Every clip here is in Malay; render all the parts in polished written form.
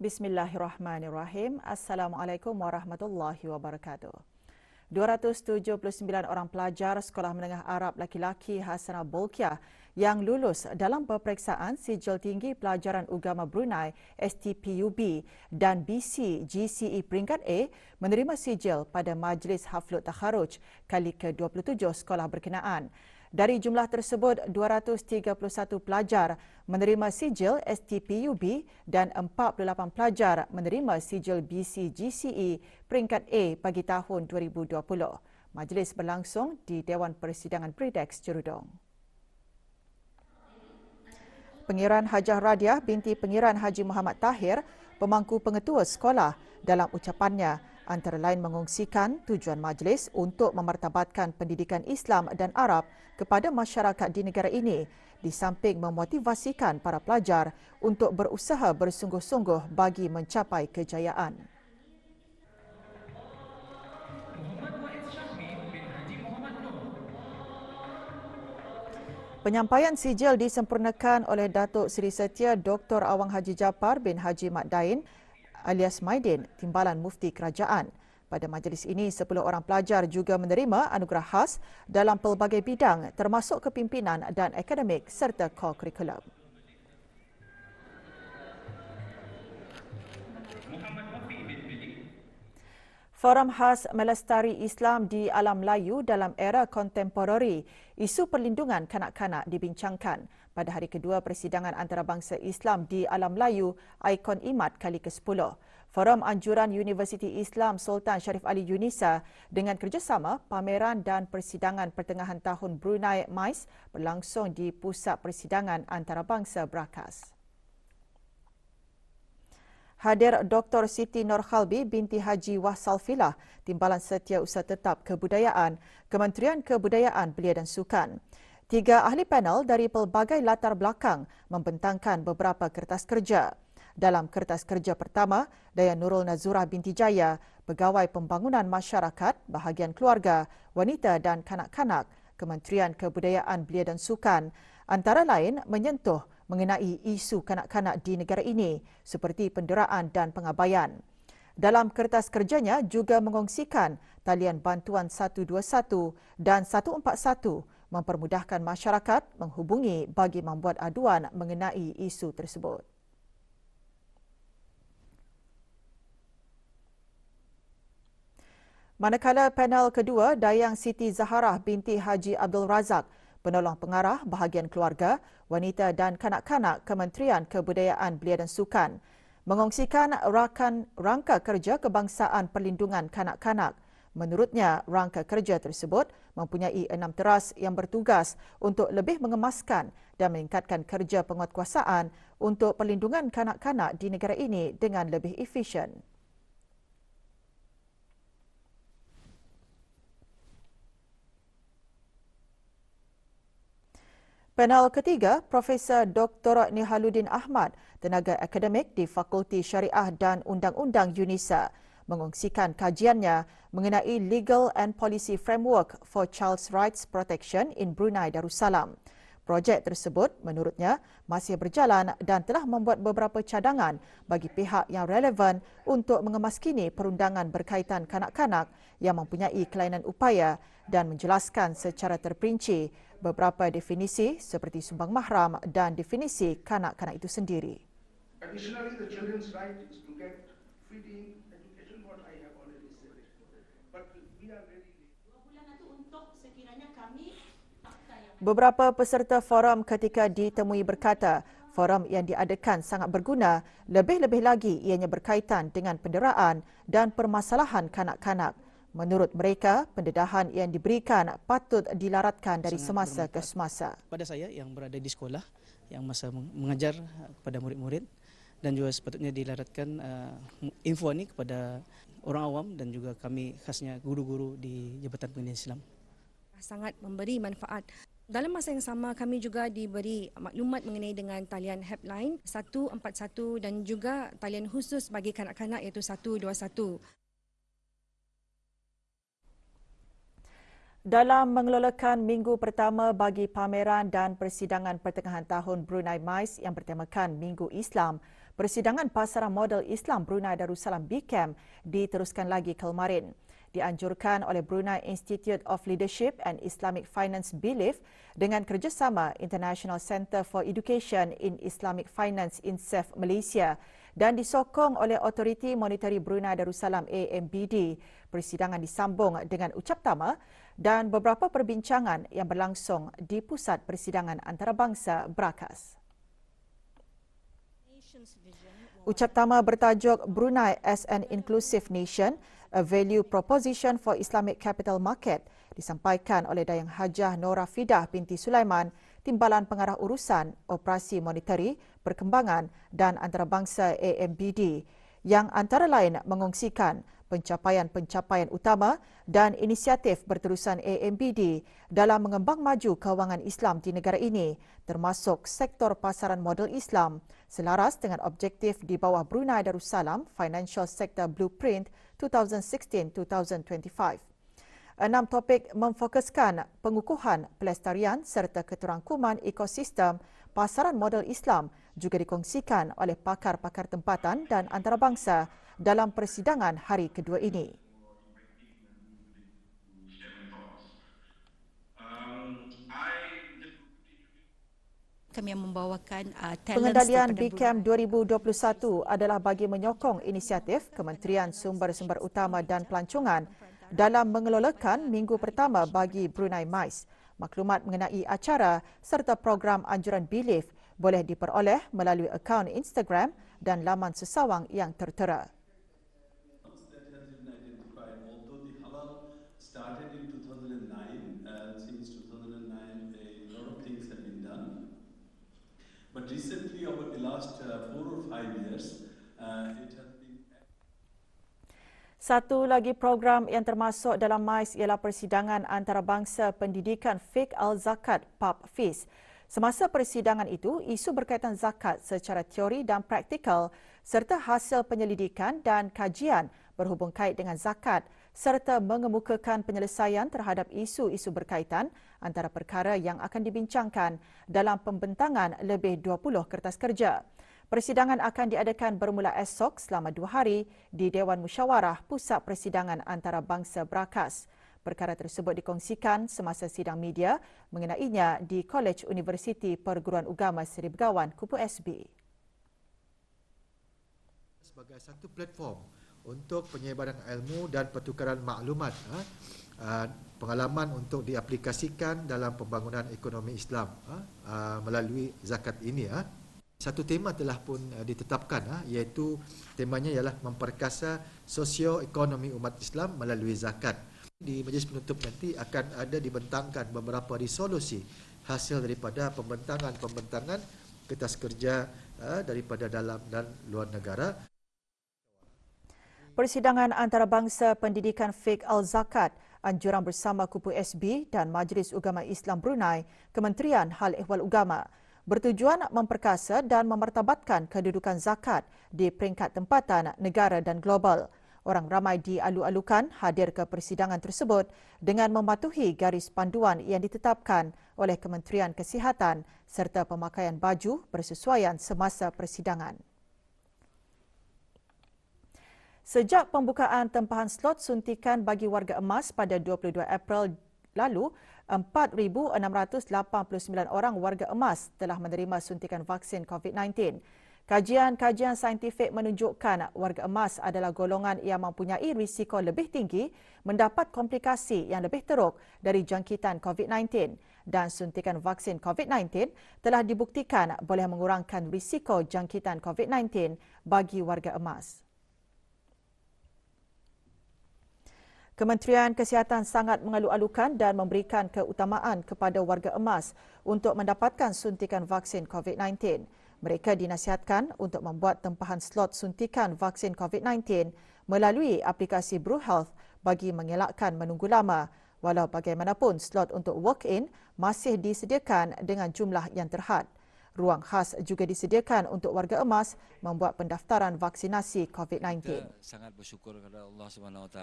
Bismillahirrahmanirrahim. Assalamualaikum warahmatullahi wabarakatuh. 279 orang pelajar Sekolah Menengah Arab laki-laki Hasanah Bolkiah yang lulus dalam peperiksaan Sijil Tinggi Pelajaran Ugama Brunei STPUB dan BC GCE peringkat A menerima sijil pada Majlis Haflut Takharuj kali ke-27 sekolah berkenaan. Dari jumlah tersebut, 231 pelajar menerima sijil STPUB dan 48 pelajar menerima sijil BC GCE peringkat A bagi tahun 2020. Majlis berlangsung di Dewan Persidangan Pridex Cerudong. Pengiran Hajah Radiah binti Pengiran Haji Muhammad Tahir, pemangku pengetua sekolah, dalam ucapannya antara lain mengongsikan tujuan majlis untuk memartabatkan pendidikan Islam dan Arab kepada masyarakat di negara ini, di samping memotivasikan para pelajar untuk berusaha bersungguh-sungguh bagi mencapai kejayaan. Penyampaian sijil disempurnakan oleh Datuk Seri Setia Dr. Awang Haji Japar bin Haji Mat Dain alias Maidin, Timbalan Mufti Kerajaan. Pada majlis ini, 10 orang pelajar juga menerima anugerah khas dalam pelbagai bidang termasuk kepimpinan dan akademik serta co-kurikulum. Forum khas melestari Islam di alam Melayu dalam era kontemporari, isu perlindungan kanak-kanak dibincangkan pada hari kedua persidangan antarabangsa Islam di alam Melayu Ikon Imat kali ke-10. Forum Anjuran Universiti Islam Sultan Sharif Ali Yunisa dengan kerjasama pameran dan persidangan pertengahan tahun Brunei MICE berlangsung di Pusat Persidangan Antarabangsa Brakas. Hadir Dr. Siti Nurkhalbi binti Haji Wahsalfilah, Timbalan Setiausaha Tetap Kebudayaan, Kementerian Kebudayaan Belia dan Sukan. 3 ahli panel dari pelbagai latar belakang membentangkan beberapa kertas kerja. Dalam kertas kerja pertama, Dayan Nurul Nazurah binti Jaya, Pegawai Pembangunan Masyarakat, Bahagian Keluarga, Wanita dan Kanak-kanak, Kementerian Kebudayaan Belia dan Sukan, antara lain menyentuh mengenai isu kanak-kanak di negara ini seperti penderaan dan pengabaian. Dalam kertas kerjanya juga mengongsikan talian bantuan 121 dan 141 mempermudahkan masyarakat menghubungi bagi membuat aduan mengenai isu tersebut. Manakala panel kedua, Dayang Siti Zaharah binti Haji Abdul Razak, Penolong Pengarah Bahagian Keluarga, Wanita dan Kanak-kanak, Kementerian Kebudayaan Belia dan Sukan, mengongsikan rangka kerja kebangsaan perlindungan kanak-kanak. Menurutnya, rangka kerja tersebut mempunyai 6 teras yang bertugas untuk lebih mengemaskan dan meningkatkan kerja penguatkuasaan untuk perlindungan kanak-kanak di negara ini dengan lebih efisien. Panel ketiga, Profesor Dr. Nihaluddin Ahmad, tenaga akademik di Fakulti Syariah dan Undang-Undang Yunisa, mengongsikan kajiannya mengenai Legal and Policy Framework for Child's Rights Protection in Brunei Darussalam. Projek tersebut menurutnya masih berjalan dan telah membuat beberapa cadangan bagi pihak yang relevan untuk mengemaskini perundangan berkaitan kanak-kanak yang mempunyai kelainan upaya dan menjelaskan secara terperinci beberapa definisi seperti sumbang mahram dan definisi kanak-kanak itu sendiri. Additionally, the children's right is to get free education, what I have already said. But we are very Beberapa peserta forum ketika ditemui berkata, forum yang diadakan sangat berguna, lebih-lebih lagi ianya berkaitan dengan penderaan dan permasalahan kanak-kanak. Menurut mereka, pendedahan yang diberikan patut dilaratkan dari semasa ke semasa. Pada saya yang berada di sekolah, yang masa mengajar kepada murid-murid dan juga sepatutnya dilaratkan info ini kepada orang awam dan juga kami khasnya guru-guru di Jabatan Pendidikan Islam. Sangat memberi manfaat. Dalam masa yang sama kami juga diberi maklumat mengenai dengan talian helpline 141 dan juga talian khusus bagi kanak-kanak iaitu 121. Dalam mengelolakan minggu pertama bagi pameran dan persidangan pertengahan tahun Brunei MICE yang bertemakan Minggu Islam, persidangan pasaran model Islam Brunei Darussalam BCAM diteruskan lagi kemarin. Dianjurkan oleh Brunei Institute of Leadership and Islamic Finance BILIF dengan kerjasama International Centre for Education in Islamic Finance INSEF Malaysia dan disokong oleh Autoriti Monetary Brunei Darussalam AMBD. Persidangan disambung dengan ucap tama dan beberapa perbincangan yang berlangsung di Pusat Persidangan Antarabangsa Brakas. Ucap tama bertajuk Brunei as an Inclusive Nation, a Value Proposition for Islamic Capital Market disampaikan oleh Dayang Hajah Nora Fidah binti Sulaiman, Timbalan Pengarah Urusan Operasi Monetari, Perkembangan dan Antarabangsa AMBD yang antara lain mengongsikan pencapaian-pencapaian utama dan inisiatif berterusan AMBD dalam mengembang maju kewangan Islam di negara ini, termasuk sektor pasaran model Islam, selaras dengan objektif di bawah Brunei Darussalam Financial Sector Blueprint 2016-2025. 6 topik memfokuskan pengukuhan, pelestarian serta keterangkuman ekosistem pasaran model Islam juga dikongsikan oleh pakar-pakar tempatan dan antarabangsa dalam persidangan hari kedua ini. Kami yang membawakan pengendalian BCAM 2021 adalah bagi menyokong inisiatif Kementerian Sumber-Sumber Utama dan Pelancongan dalam mengelolakan minggu pertama bagi Brunei MICE. Maklumat mengenai acara serta program anjuran BILIF boleh diperoleh melalui akaun Instagram dan laman sesawang yang tertera. Started in 2009, since 2009 a lot of things have been done. But recently, over the last 4 or 5 years, it has been... Satu lagi program yang termasuk dalam MICE ialah Persidangan Antarabangsa Pendidikan Fiqh Al-Zakat PAP FIZ. Semasa persidangan itu, isu berkaitan zakat secara teori dan praktikal serta hasil penyelidikan dan kajian berhubung kait dengan zakat serta mengemukakan penyelesaian terhadap isu-isu berkaitan antara perkara yang akan dibincangkan dalam pembentangan lebih 20 kertas kerja. Persidangan akan diadakan bermula esok selama 2 hari di Dewan Musyawarah Pusat Persidangan Antarabangsa Brakas. Perkara tersebut dikongsikan semasa sidang media mengenainya di Kolej Universiti Perguruan Agama Seri Begawan, Kupu SB. Sebagai satu platform untuk penyebaran ilmu dan pertukaran maklumat, pengalaman untuk diaplikasikan dalam pembangunan ekonomi Islam melalui zakat ini. Satu tema telah pun ditetapkan, iaitu temanya ialah memperkasa sosio-ekonomi umat Islam melalui zakat. Di majlis penutup nanti akan ada dibentangkan beberapa resolusi hasil daripada pembentangan kertas kerja daripada dalam dan luar negara. Persidangan Antarabangsa Pendidikan Fiqh Al-Zakat, anjuran bersama Kupu SB dan Majlis Ugama Islam Brunei, Kementerian Hal Ehwal Ugama, bertujuan memperkasa dan memartabatkan kedudukan zakat di peringkat tempatan negara dan global. Orang ramai dialu-alukan hadir ke persidangan tersebut dengan mematuhi garis panduan yang ditetapkan oleh Kementerian Kesihatan serta pemakaian baju bersesuaian semasa persidangan. Sejak pembukaan tempahan slot suntikan bagi warga emas pada 22 April lalu, 4,689 orang warga emas telah menerima suntikan vaksin COVID-19. Kajian-kajian saintifik menunjukkan warga emas adalah golongan yang mempunyai risiko lebih tinggi mendapat komplikasi yang lebih teruk dari jangkitan COVID-19 dan suntikan vaksin COVID-19 telah dibuktikan boleh mengurangkan risiko jangkitan COVID-19 bagi warga emas. Kementerian Kesihatan sangat mengalu-alukan dan memberikan keutamaan kepada warga emas untuk mendapatkan suntikan vaksin COVID-19. Mereka dinasihatkan untuk membuat tempahan slot suntikan vaksin COVID-19 melalui aplikasi BruHealth bagi mengelakkan menunggu lama. Walau bagaimanapun, slot untuk walk-in masih disediakan dengan jumlah yang terhad. Ruang khas juga disediakan untuk warga emas membuat pendaftaran vaksinasi COVID-19. Kita sangat bersyukur kepada Allah SWT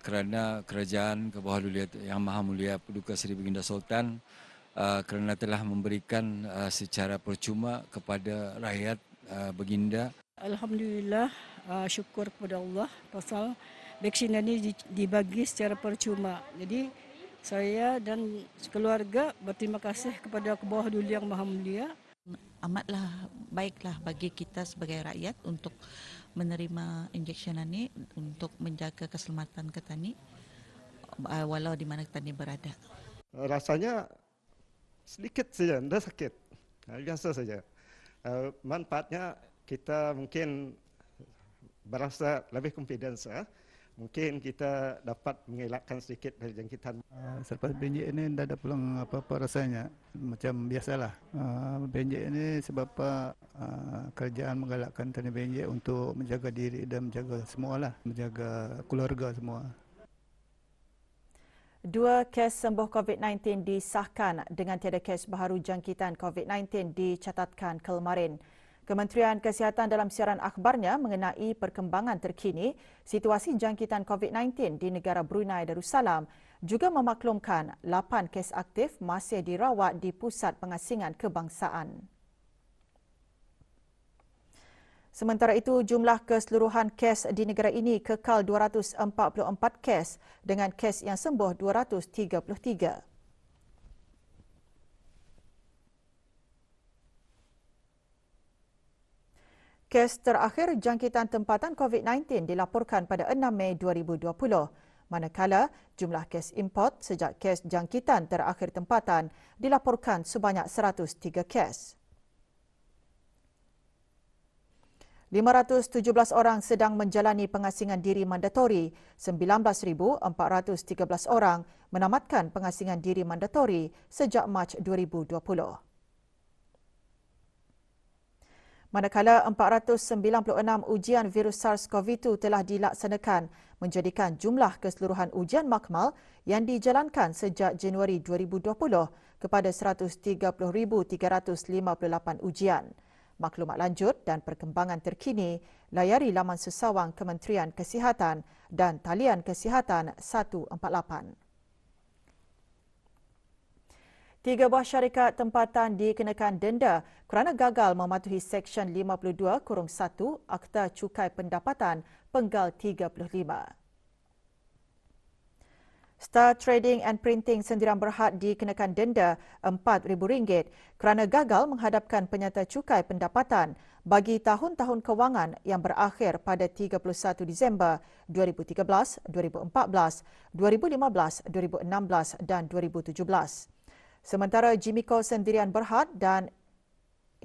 kerana kerajaan ke bawah Yang Maha Mulia Paduka Seri Baginda Sultan kerana telah memberikan secara percuma kepada rakyat Baginda. Alhamdulillah, syukur kepada Allah pasal vaksin ini dibagi secara percuma. Jadi saya dan keluarga berterima kasih kepada ke bawah Yang Maha Mulia. Amatlah baiklah bagi kita sebagai rakyat untuk menerima injeksi ini untuk menjaga keselamatan petani walau di mana petani berada. Rasanya sedikit saja, tidak sakit, biasa saja. Manfaatnya kita mungkin berasa lebih confidence. Mungkin kita dapat mengelakkan sedikit dari jangkitan. Selepas benjik ini tidak ada pulang apa-apa rasanya. Macam biasalah. Benjik ini sebab kerajaan menggalakkan tani benjik untuk menjaga diri dan menjaga semualah, menjaga keluarga semua. 2 kes sembuh COVID-19 disahkan dengan tiada kes baharu jangkitan COVID-19 dicatatkan kemarin. Kementerian Kesihatan dalam siaran akhbarnya mengenai perkembangan terkini situasi jangkitan COVID-19 di negara Brunei Darussalam juga memaklumkan 8 kes aktif masih dirawat di Pusat Pengasingan Kebangsaan. Sementara itu, jumlah keseluruhan kes di negara ini kekal 244 kes dengan kes yang sembuh 233. Kes terakhir jangkitan tempatan COVID-19 dilaporkan pada 6 Mei 2020, manakala jumlah kes import sejak kes jangkitan terakhir tempatan dilaporkan sebanyak 103 kes. 517 orang sedang menjalani pengasingan diri mandatori, 19,413 orang menamatkan pengasingan diri mandatori sejak Mac 2020. Manakala 496 ujian virus SARS-CoV-2 telah dilaksanakan, menjadikan jumlah keseluruhan ujian makmal yang dijalankan sejak Januari 2020 kepada 130,358 ujian. Maklumat lanjut dan perkembangan terkini layari laman sesawang Kementerian Kesihatan dan talian Kesihatan 148. 3 buah syarikat tempatan dikenakan denda kerana gagal mematuhi Seksyen 52(1) Akta Cukai Pendapatan Penggal 35. Star Trading and Printing Sendirian Berhad dikenakan denda RM4,000 kerana gagal menghadapkan penyata cukai pendapatan bagi tahun-tahun kewangan yang berakhir pada 31 Disember 2013, 2014, 2015, 2016 dan 2017. Sementara Jimiko Sendirian Berhad dan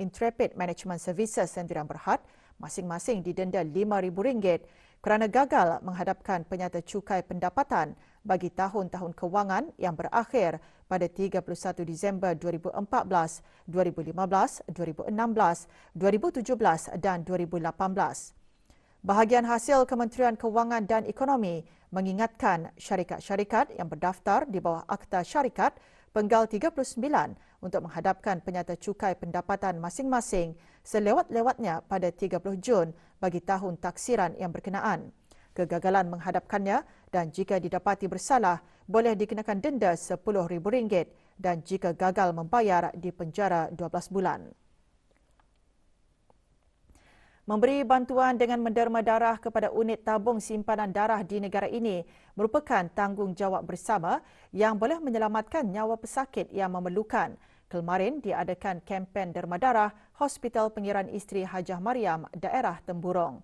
Intrepid Management Services Sendirian Berhad masing-masing didenda RM5,000 kerana gagal menghadapkan penyata cukai pendapatan bagi tahun-tahun kewangan yang berakhir pada 31 Disember 2014, 2015, 2016, 2017 dan 2018. Bahagian hasil Kementerian Kewangan dan Ekonomi mengingatkan syarikat-syarikat yang berdaftar di bawah Akta Syarikat Penggal 39 untuk menghadapkan penyata cukai pendapatan masing-masing selewat-lewatnya pada 30 Jun bagi tahun taksiran yang berkenaan. Kegagalan menghadapkannya dan jika didapati bersalah boleh dikenakan denda RM10,000 dan jika gagal membayar dipenjara 12 bulan. Memberi bantuan dengan menderma darah kepada unit tabung simpanan darah di negara ini merupakan tanggungjawab bersama yang boleh menyelamatkan nyawa pesakit yang memerlukan. Kemarin diadakan kempen derma darah Hospital Pengiran Isteri Hajah Mariam, daerah Temburong.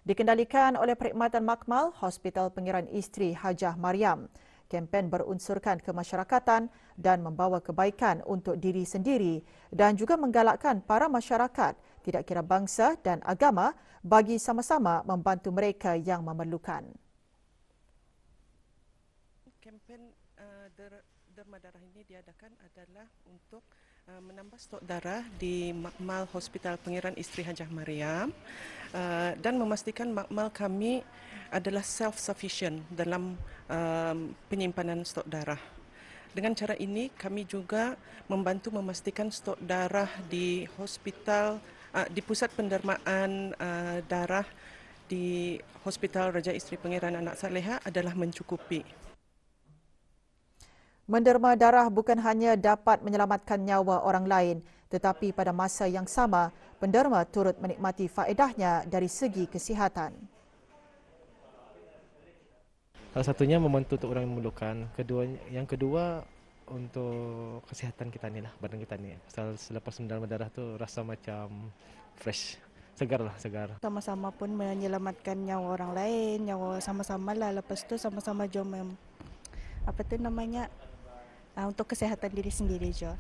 Dikendalikan oleh Perkhidmatan Makmal Hospital Pengiran Isteri Hajah Mariam. Kempen berunsurkan kemasyarakatan dan membawa kebaikan untuk diri sendiri dan juga menggalakkan para masyarakat, tidak kira bangsa dan agama, bagi sama-sama membantu mereka yang memerlukan. Kempen derma darah ini diadakan adalah untuk menambah stok darah di Makmal Hospital Pengiran Isteri Hajah Mariam dan memastikan makmal kami adalah self-sufficient dalam penyimpanan stok darah. Dengan cara ini kami juga membantu memastikan stok darah di hospital, di pusat pendermaan darah di Hospital Raja Isteri Pangeran Anak Saleha adalah mencukupi. Menderma darah bukan hanya dapat menyelamatkan nyawa orang lain, tetapi pada masa yang sama, penderma turut menikmati faedahnya dari segi kesihatan. Salah satunya membantu untuk orang yang memerlukan. Yang kedua untuk kesihatan kita ni lah, badan kita ni. Selepas menderma darah tu rasa macam fresh, segar. Sama-sama pun menyelamatkan nyawa orang lain, nyawa sama-sama lah. Lepas tu sama-sama jom untuk kesihatan diri sendiri je.